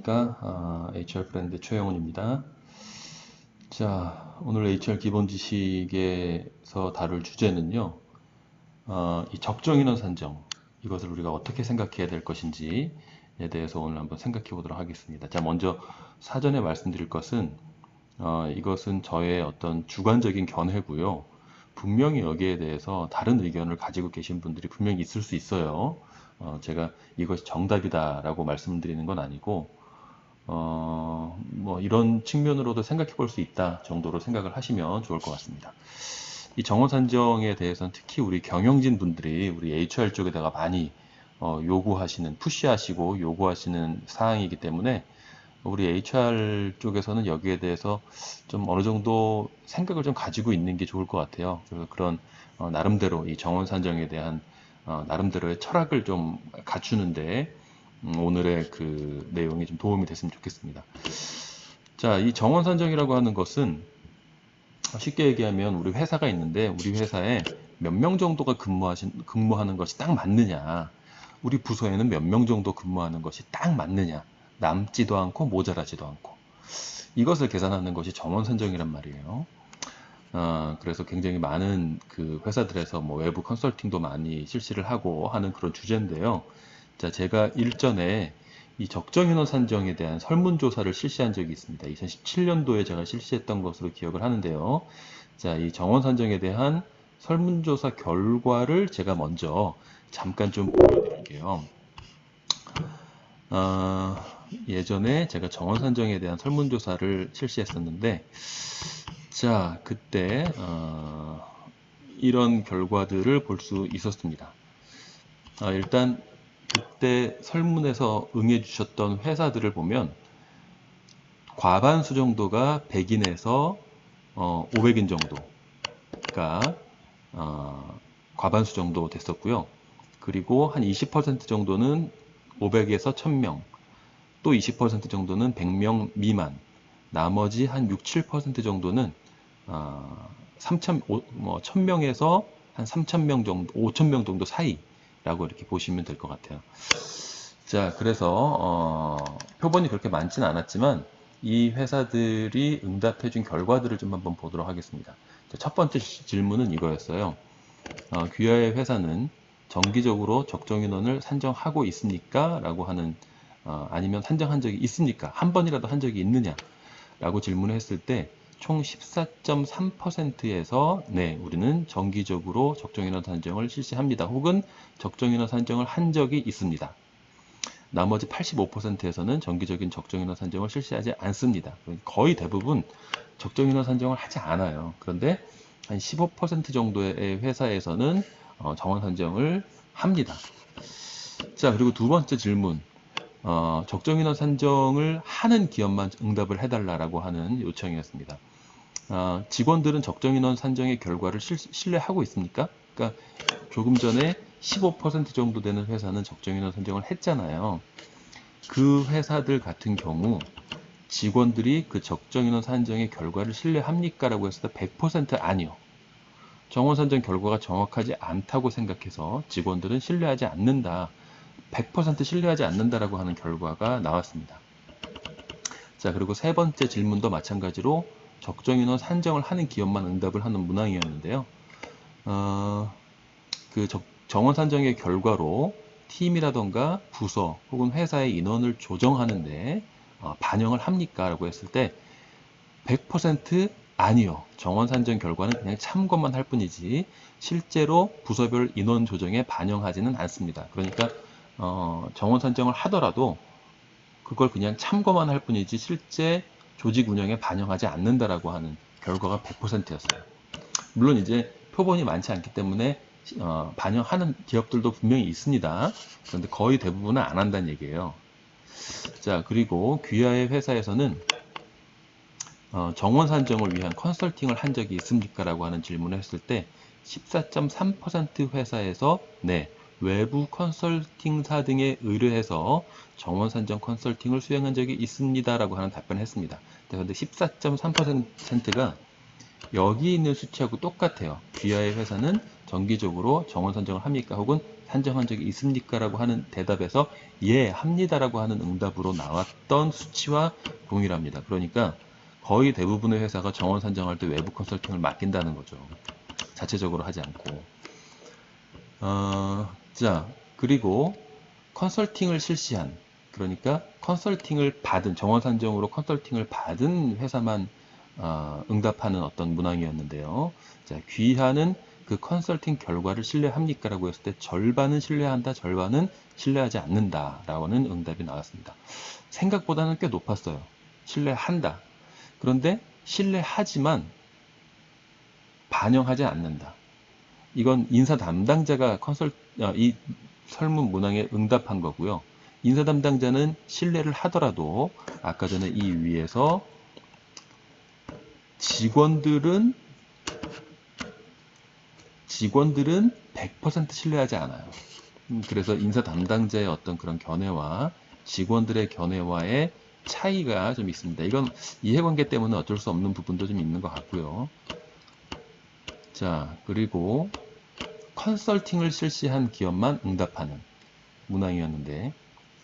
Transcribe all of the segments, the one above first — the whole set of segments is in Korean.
안녕하십니까. HR 브랜드 최영훈입니다. 자, 오늘 HR 기본 지식에서 다룰 주제는요, 이 적정 인원 산정, 이것을 우리가 어떻게 생각해야 될 것인지에 대해서 오늘 한번 생각해 보도록 하겠습니다. 자, 먼저 사전에 말씀드릴 것은, 이것은 저의 어떤 주관적인 견해고요. 분명히 여기에 대해서 다른 의견을 가지고 계신 분들이 분명히 있을 수 있어요. 제가 이것이 정답이다라고 말씀드리는 건 아니고, 뭐 이런 측면으로도 생각해 볼 수 있다 정도로 생각을 하시면 좋을 것 같습니다. 이 정원 산정에 대해서는 특히 우리 경영진 분들이 우리 HR 쪽에다가 많이 요구하시는, 푸시하시고 요구하시는 사항이기 때문에 우리 HR 쪽에서는 여기에 대해서 좀 어느 정도 생각을 좀 가지고 있는 게 좋을 것 같아요. 그래서 그런 나름대로 이 정원 산정에 대한 나름대로의 철학을 좀 갖추는데 오늘의 그 내용이 좀 도움이 됐으면 좋겠습니다. 자, 이 정원 산정이라고 하는 것은 쉽게 얘기하면 우리 회사가 있는데 우리 회사에 몇 명 정도가 근무하는 것이 딱 맞느냐, 우리 부서에는 몇 명 정도 근무하는 것이 딱 맞느냐, 남지도 않고 모자라지도 않고, 이것을 계산하는 것이 정원 산정이란 말이에요. 그래서 굉장히 많은 그 회사들에서 뭐 외부 컨설팅도 많이 실시를 하고 하는 그런 주제인데요. 자, 제가 일전에 이 적정 인원 산정에 대한 설문조사를 실시한 적이 있습니다. 2017년도에 제가 실시했던 것으로 기억을 하는데요. 자, 이 정원 산정에 대한 설문조사 결과를 제가 먼저 잠깐 좀 보여드릴게요. 예전에 제가 정원 산정에 대한 설문조사를 실시했었는데, 자, 그때 이런 결과들을 볼 수 있었습니다. 일단 그때 설문에서 응해 주셨던 회사들을 보면 과반수 정도가 100인에서 500인 정도가 과반수 정도 됐었고요. 그리고 한 20% 정도는 500에서 1000명, 또 20% 정도는 100명 미만, 나머지 한 6, 7% 정도는 1000명에서 한 3000명 정도, 5000명 정도 사이라고 이렇게 보시면 될 것 같아요. 자, 그래서 표본이 그렇게 많지는 않았지만 이 회사들이 응답해준 결과들을 좀 한번 보도록 하겠습니다. 자, 첫 번째 질문은 이거였어요. 귀하의 회사는 정기적으로 적정 인원을 산정하고 있습니까? 라고 하는, 아니면 산정한 적이 있습니까? 한 번이라도 한 적이 있느냐? 라고 질문을 했을 때 총 14.3%에서 네, 우리는 정기적으로 적정 인원 산정을 실시합니다. 혹은 적정 인원 산정을 한 적이 있습니다. 나머지 85%에서는 정기적인 적정 인원 산정을 실시하지 않습니다. 거의 대부분 적정 인원 산정을 하지 않아요. 그런데 한 15% 정도의 회사에서는 정원 산정을 합니다. 자, 그리고 두 번째 질문. 적정 인원 산정을 하는 기업만 응답을 해달라고 하는 요청이었습니다. 직원들은 적정 인원 산정의 결과를 신뢰하고 있습니까? 그러니까 조금 전에 15% 정도 되는 회사는 적정 인원 산정을 했잖아요. 그 회사들 같은 경우 직원들이 그 적정 인원 산정의 결과를 신뢰합니까? 라고 했을 때 100% 아니요. 정원 산정 결과가 정확하지 않다고 생각해서 직원들은 신뢰하지 않는다. 100% 신뢰하지 않는다라고 하는 결과가 나왔습니다. 자, 그리고 세 번째 질문도 마찬가지로 적정 인원 산정을 하는 기업만 응답을 하는 문항이었는데요. 그 정원 산정의 결과로 팀이라던가 부서 혹은 회사의 인원을 조정하는데 반영을 합니까? 라고 했을 때 100% 아니요. 정원 산정 결과는 그냥 참고만 할 뿐이지 실제로 부서별 인원 조정에 반영하지는 않습니다. 그러니까 정원 산정을 하더라도 그걸 그냥 참고만 할 뿐이지 실제 조직 운영에 반영하지 않는다라고 하는 결과가 100%였어요. 물론 이제 표본이 많지 않기 때문에 반영하는 기업들도 분명히 있습니다. 그런데 거의 대부분은 안 한다는 얘기예요. 자, 그리고 귀하의 회사에서는 정원 산정을 위한 컨설팅을 한 적이 있습니까? 라고 하는 질문을 했을 때 14.3% 회사에서 네, 외부 컨설팅사 등에 의뢰해서 정원 산정 컨설팅을 수행한 적이 있습니다. 라고 하는 답변을 했습니다. 그런데 14.3%가 여기 있는 수치하고 똑같아요. 귀하의 회사는 정기적으로 정원 산정을 합니까? 혹은 산정한 적이 있습니까? 라고 하는 대답에서 예, 합니다라고 하는 응답으로 나왔던 수치와 동일합니다. 그러니까 거의 대부분의 회사가 정원 산정할 때 외부 컨설팅을 맡긴다는 거죠. 자체적으로 하지 않고. 자, 그리고 컨설팅을 실시한, 그러니까 컨설팅을 받은, 정원 산정으로 컨설팅을 받은 회사만 응답하는 어떤 문항이었는데요. 자, 귀하는 그 컨설팅 결과를 신뢰합니까? 라고 했을 때 절반은 신뢰한다, 절반은 신뢰하지 않는다 라고는 응답이 나왔습니다. 생각보다는 꽤 높았어요. 신뢰한다. 그런데 신뢰하지만 반영하지 않는다. 이건 인사 담당자가 이 설문 문항에 응답한 거고요. 인사 담당자는 신뢰를 하더라도 아까 전에 이 위에서 직원들은 100% 신뢰하지 않아요. 그래서 인사 담당자의 어떤 그런 견해와 직원들의 견해와의 차이가 좀 있습니다. 이건 이해관계 때문에 어쩔 수 없는 부분도 좀 있는 것 같고요. 자, 그리고 컨설팅을 실시한 기업만 응답하는 문항이었는데,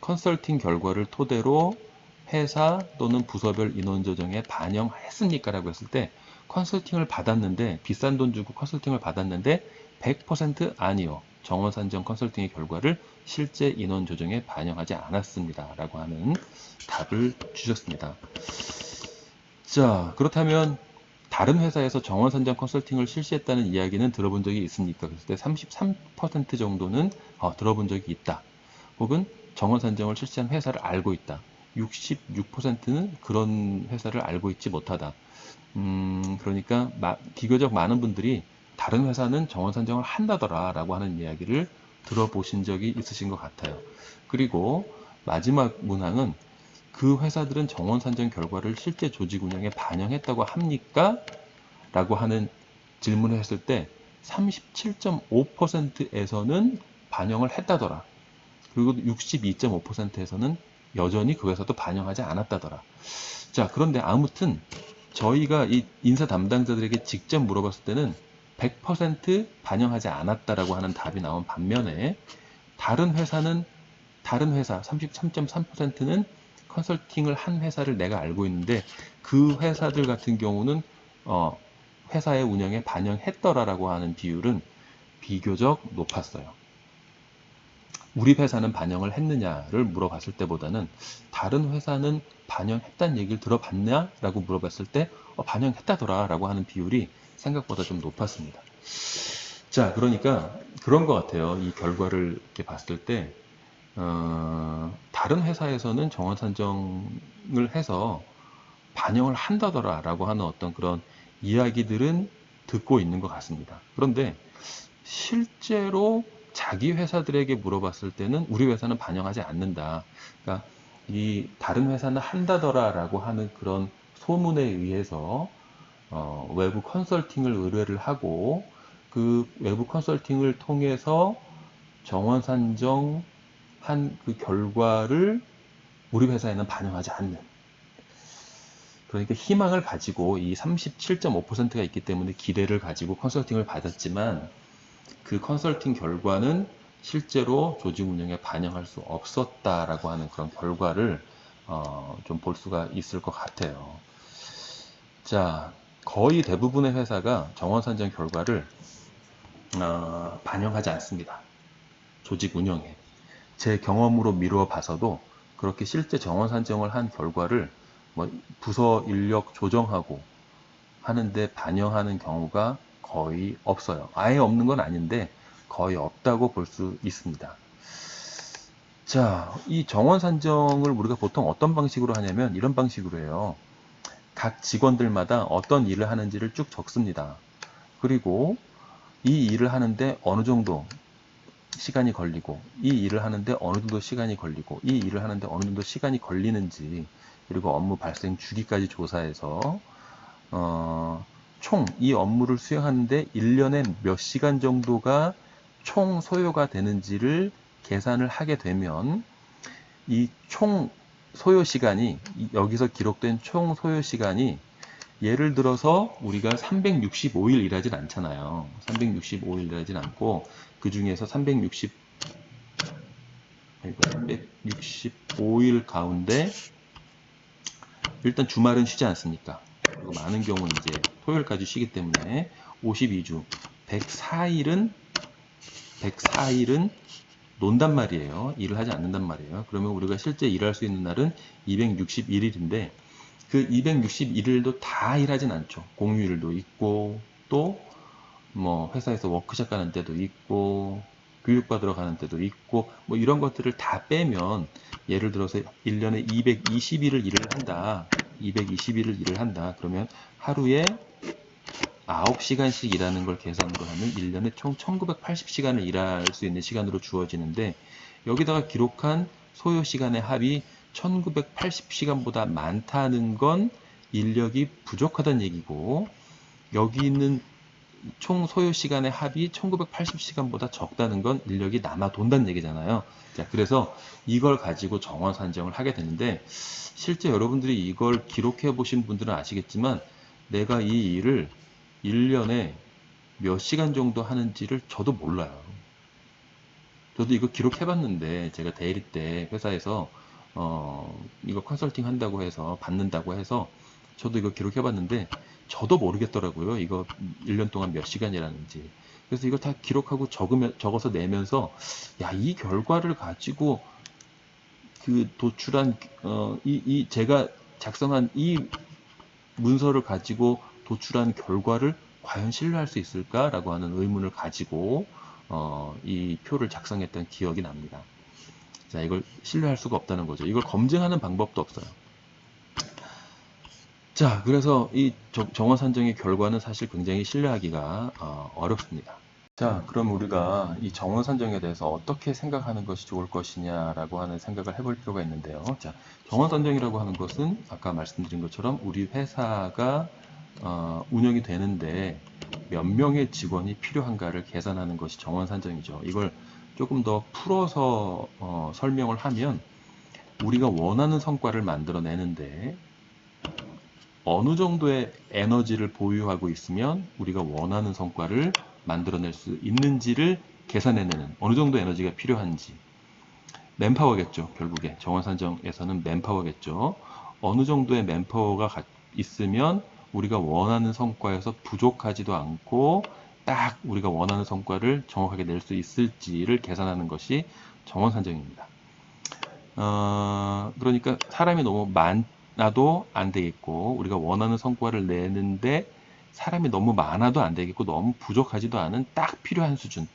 컨설팅 결과를 토대로 회사 또는 부서별 인원 조정에 반영했습니까? 라고 했을 때 컨설팅을 받았는데, 비싼 돈 주고 컨설팅을 받았는데 100% 아니요. 정원 산정 컨설팅의 결과를 실제 인원 조정에 반영하지 않았습니다. 라고 하는 답을 주셨습니다. 자, 그렇다면 다른 회사에서 정원 산정 컨설팅을 실시했다는 이야기는 들어본 적이 있습니까? 그랬을 때 33% 정도는 들어본 적이 있다. 혹은 정원 산정을 실시한 회사를 알고 있다. 66%는 그런 회사를 알고 있지 못하다. 그러니까 비교적 많은 분들이 다른 회사는 정원 산정을 한다더라 라고 하는 이야기를 들어보신 적이 있으신 것 같아요. 그리고 마지막 문항은 그 회사들은 정원 산정 결과를 실제 조직 운영에 반영했다고 합니까? 라고 하는 질문을 했을 때 37.5%에서는 반영을 했다더라. 그리고 62.5%에서는 여전히 그 회사도 반영하지 않았다더라. 자, 그런데 아무튼 저희가 이 인사 담당자들에게 직접 물어봤을 때는 100% 반영하지 않았다라고 하는 답이 나온 반면에 다른 회사 33.3%는 컨설팅을 한 회사를 내가 알고 있는데 그 회사들 같은 경우는 회사의 운영에 반영했더라라고 하는 비율은 비교적 높았어요. 우리 회사는 반영을 했느냐를 물어봤을 때보다는 다른 회사는 반영했다는 얘기를 들어봤냐? 라고 물어봤을 때 반영했다더라 라고 하는 비율이 생각보다 좀 높았습니다. 자, 그러니까 그런 것 같아요. 이 결과를 이렇게 봤을 때 다른 회사에서는 정원 산정을 해서 반영을 한다더라 라고 하는 어떤 그런 이야기들은 듣고 있는 것 같습니다. 그런데 실제로 자기 회사들에게 물어봤을 때는 우리 회사는 반영하지 않는다. 그러니까 이 다른 회사는 한다더라 라고 하는 그런 소문에 의해서 외부 컨설팅을 의뢰를 하고 그 외부 컨설팅을 통해서 정원 산정 한 그 결과를 우리 회사에는 반영하지 않는. 그러니까 희망을 가지고 이 37.5%가 있기 때문에 기대를 가지고 컨설팅을 받았지만 그 컨설팅 결과는 실제로 조직 운영에 반영할 수 없었다라고 하는 그런 결과를 좀 볼 수가 있을 것 같아요. 자, 거의 대부분의 회사가 정원 산정 결과를 반영하지 않습니다. 조직 운영에. 제 경험으로 미루어 봐서도 그렇게 실제 정원 산정을 한 결과를 뭐 부서 인력 조정하고 하는데 반영하는 경우가 거의 없어요. 아예 없는 건 아닌데 거의 없다고 볼 수 있습니다. 자, 이 정원 산정을 우리가 보통 어떤 방식으로 하냐면 이런 방식으로 해요. 각 직원들마다 어떤 일을 하는지를 쭉 적습니다. 그리고 이 일을 하는데 어느 정도 시간이 걸리고 이 일을 하는데 어느 정도 시간이 걸리고 이 일을 하는데 어느 정도 시간이 걸리는지 그리고 업무 발생 주기까지 조사해서 총 이 업무를 수행하는데 1년에 몇 시간 정도가 총 소요가 되는지를 계산을 하게 되면 이 총 소요 시간이 여기서 기록된 총 소요 시간이 예를 들어서 우리가 365일 일하진 않잖아요. 365일 일하진 않고 그 중에서 365일 가운데 일단 주말은 쉬지 않습니까? 그리고 많은 경우 이제 토요일까지 쉬기 때문에 52주 104일은 논단 말이에요. 일을 하지 않는단 말이에요. 그러면 우리가 실제 일할 수 있는 날은 261일인데 그 261일도 다 일하진 않죠. 공휴일도 있고 또 뭐 회사에서 워크숍 가는 때도 있고 교육받으러 가는 때도 있고 뭐 이런 것들을 다 빼면 예를 들어서 1년에 220일을 일을 한다. 220일을 일을 한다. 그러면 하루에 9시간씩 일하는 걸 계산으로 하면 1년에 총 1980시간을 일할 수 있는 시간으로 주어지는데 여기다가 기록한 소요 시간의 합이 1980시간보다 많다는 건 인력이 부족하다는 얘기고 여기 있는 총 소요 시간의 합이 1980시간보다 적다는 건 인력이 남아 돈다는 얘기잖아요. 자, 그래서 이걸 가지고 정원 산정을 하게 되는데 실제 여러분들이 이걸 기록해 보신 분들은 아시겠지만 내가 이 일을 1년에 몇 시간 정도 하는지를 저도 몰라요. 저도 이거 기록해 봤는데 제가 대리 때 회사에서 이거 컨설팅 한다고 해서 받는다고 해서 저도 이거 기록해 봤는데 저도 모르겠더라고요. 이거 1년 동안 몇 시간이라는지. 그래서 이걸 다 기록하고 적어서 내면서 야, 이 결과를 가지고 그 도출한 제가 작성한 이 문서를 가지고 도출한 결과를 과연 신뢰할 수 있을까라고 하는 의문을 가지고 이 표를 작성했던 기억이 납니다. 자, 이걸 신뢰할 수가 없다는 거죠. 이걸 검증하는 방법도 없어요. 자, 그래서 이 정원 산정의 결과는 사실 굉장히 신뢰하기가 어렵습니다. 자, 그럼 우리가 이 정원 산정에 대해서 어떻게 생각하는 것이 좋을 것이냐라고 하는 생각을 해볼 필요가 있는데요. 자, 정원 산정이라고 하는 것은 아까 말씀드린 것처럼 우리 회사가 운영이 되는데 몇 명의 직원이 필요한가를 계산하는 것이 정원 산정이죠. 이걸 조금 더 풀어서 설명을 하면 우리가 원하는 성과를 만들어내는데 어느 정도의 에너지를 보유하고 있으면 우리가 원하는 성과를 만들어낼 수 있는지를 계산해내는 어느 정도 에너지가 필요한지 맨파워겠죠. 결국에 정원 산정에서는 맨파워겠죠. 어느 정도의 맨파워가 있으면 우리가 원하는 성과에서 부족하지도 않고 딱 우리가 원하는 성과를 정확하게 낼 수 있을지를 계산하는 것이 정원 산정입니다. 그러니까 사람이 너무 많아도 안 되겠고 우리가 원하는 성과를 내는데 사람이 너무 많아도 안 되겠고 너무 부족하지도 않은 딱 필요한 수준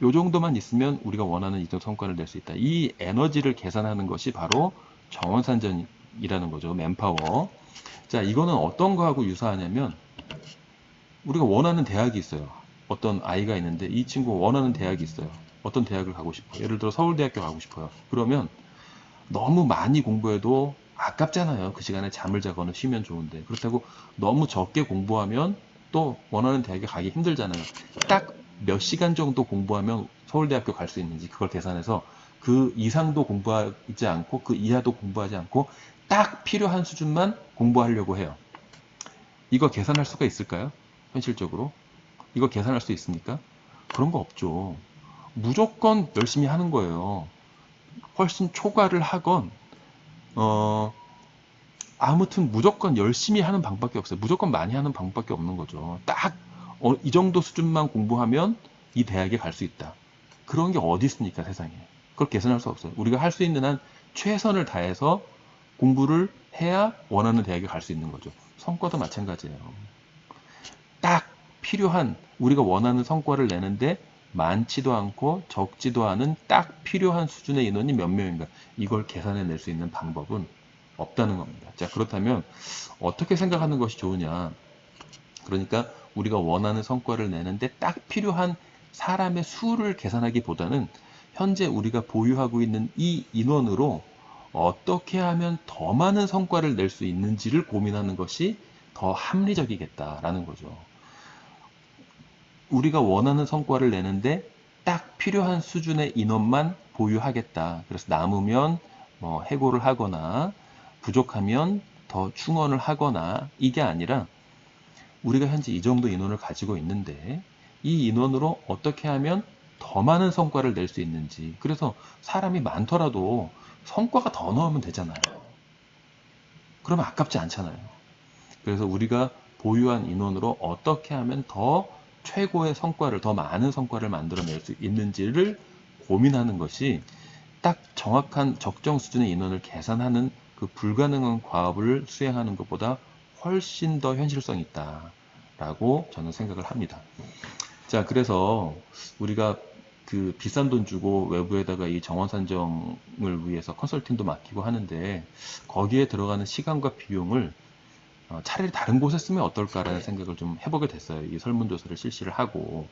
요 정도만 있으면 우리가 원하는 이정 성과를 낼 수 있다. 이 에너지를 계산하는 것이 바로 정원산정이라는 거죠. 맨파워. 자, 이거는 어떤 거하고 유사하냐면 우리가 원하는 대학이 있어요. 어떤 아이가 있는데 이 친구가 원하는 대학이 있어요. 어떤 대학을 가고 싶어요. 예를 들어 서울대학교 가고 싶어요. 그러면 너무 많이 공부해도 아깝잖아요. 그 시간에 잠을 자거나 쉬면 좋은데. 그렇다고 너무 적게 공부하면 또 원하는 대학에 가기 힘들잖아요. 딱 몇 시간 정도 공부하면 서울대학교 갈 수 있는지 그걸 계산해서 그 이상도 공부하지 않고 그 이하도 공부하지 않고 딱 필요한 수준만 공부하려고 해요. 이거 계산할 수가 있을까요? 현실적으로? 이거 계산할 수 있습니까? 그런 거 없죠. 무조건 열심히 하는 거예요. 훨씬 초과를 하건 아무튼 무조건 열심히 하는 방법밖에 없어요. 무조건 많이 하는 방법밖에 없는 거죠. 딱 이 정도 수준만 공부하면 이 대학에 갈 수 있다. 그런 게 어디 있습니까, 세상에. 그걸 계산할 수 없어요. 우리가 할 수 있는 한 최선을 다해서 공부를 해야 원하는 대학에 갈 수 있는 거죠. 성과도 마찬가지예요. 딱 필요한 우리가 원하는 성과를 내는데 많지도 않고 적지도 않은 딱 필요한 수준의 인원이 몇 명인가 이걸 계산해낼 수 있는 방법은 없다는 겁니다. 자, 그렇다면 어떻게 생각하는 것이 좋으냐? 그러니까 우리가 원하는 성과를 내는데 딱 필요한 사람의 수를 계산하기보다는 현재 우리가 보유하고 있는 이 인원으로 어떻게 하면 더 많은 성과를 낼 수 있는지를 고민하는 것이 더 합리적이겠다라는 거죠. 우리가 원하는 성과를 내는데 딱 필요한 수준의 인원만 보유하겠다. 그래서 남으면 뭐 해고를 하거나 부족하면 더 충원을 하거나 이게 아니라 우리가 현재 이 정도 인원을 가지고 있는데 이 인원으로 어떻게 하면 더 많은 성과를 낼 수 있는지. 그래서 사람이 많더라도 성과가 더 넣으면 되잖아요. 그러면 아깝지 않잖아요. 그래서 우리가 보유한 인원으로 어떻게 하면 더 최고의 성과를, 더 많은 성과를 만들어낼 수 있는지를 고민하는 것이 딱 정확한 적정 수준의 인원을 계산하는 그 불가능한 과업을 수행하는 것보다 훨씬 더 현실성이 있다라고 저는 생각을 합니다. 자, 그래서 우리가 그 비싼 돈 주고 외부에다가 이 정원 산정을 위해서 컨설팅도 맡기고 하는데 거기에 들어가는 시간과 비용을 차라리 다른 곳에 쓰면 어떨까라는 생각을 좀 해보게 됐어요. 이 설문조사를 실시를 하고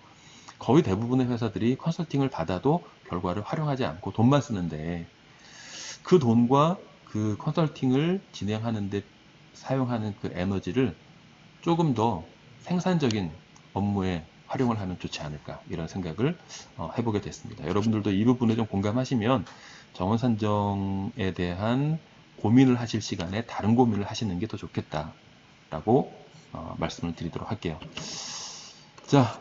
거의 대부분의 회사들이 컨설팅을 받아도 결과를 활용하지 않고 돈만 쓰는데 그 돈과 그 컨설팅을 진행하는데 사용하는 그 에너지를 조금 더 생산적인 업무에 활용을 하면 좋지 않을까 이런 생각을 해보게 됐습니다. 여러분들도 이 부분에 좀 공감하시면 정원 산정에 대한 고민을 하실 시간에 다른 고민을 하시는 게 더 좋겠다라고 말씀을 드리도록 할게요. 자,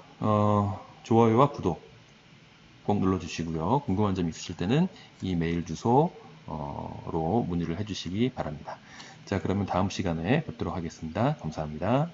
좋아요와 구독 꼭 눌러주시고요. 궁금한 점 있으실 때는 이 메일 주소로 문의를 해주시기 바랍니다. 자, 그러면 다음 시간에 뵙도록 하겠습니다. 감사합니다.